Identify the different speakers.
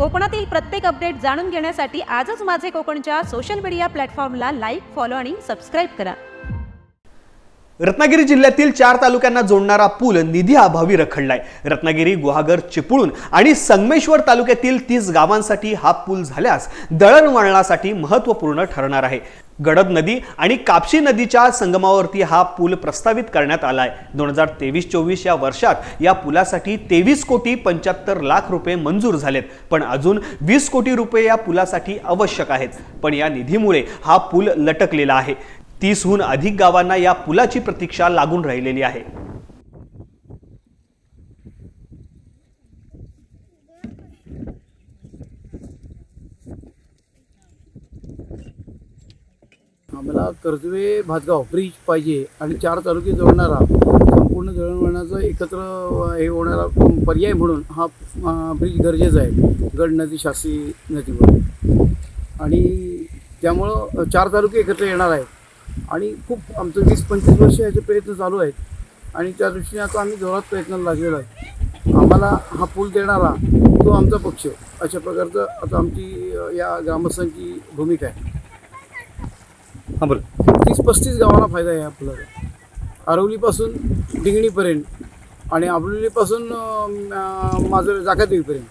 Speaker 1: कोकणातील प्रत्येक अपडेट जाणून घेण्यासाठी आजच माझे कोकणच्या सोशल मीडिया प्लॅटफॉर्मला लाईक, फॉलो आणि सबस्क्राईब करा।
Speaker 2: रत्नागिरी जिल्ह्यातील 4 तालुक्यांना जोडणारा पूल निधी अभावी रखडलाय। रत्नागिरी, गुहागर, चिपळूण आणि संगमेश्वर तालुक्यातील 30 गावांसाठी हा पूल झाल्यास दळणवळणासाठी महत्त्वपूर्ण ठरणार आहे। गडद नदी आणि कापशी नदीच्या संगमावरती हा पूल प्रस्तावित करण्यात आलाय। 2023-24 या वर्षात या पुलासाठी 23 कोटी 75 लाख रुपये मंजूर झालेत, पण अजून 20 कोटी रुपये या पुलासाठी आवश्यक आहेत। पण या निधीमुळे हा पूल लटकलेला आहे। 30हून अधिक गावांना या पुलाची प्रतीक्षा लागून राहिलेली आहे।
Speaker 3: आम्हाला कर्जवे भातगाव ब्रिज पाहिजे आणि 4 तालुके जोडणारा संपूर्ण दळणवळणाचा एकत्र हे होणारा पर्याय म्हणून हा ब्रिज गरजेचा आहे गड नदी, शासी नदीवर। आणि त्यामुळं 4 तालुके एकत्र येणार आहेत आणि खूप आमचं 20-25 वर्ष याचे प्रयत्न चालू आहेत आणि त्या दृष्टीने आता आम्ही जोरात प्रयत्नाला लागलेलो आहे। आम्हाला हा पूल देणारा तो आमचा पक्ष, अशा प्रकारचं आता आमची या ग्रामस्थांची भूमिका आहे। 30-35 गावांना फायदा आहे या पुलाचा, आरवलीपासून डिंगणीपर्यंत आणि आंबोलीपासून माझं जाकादेवीपर्यंत।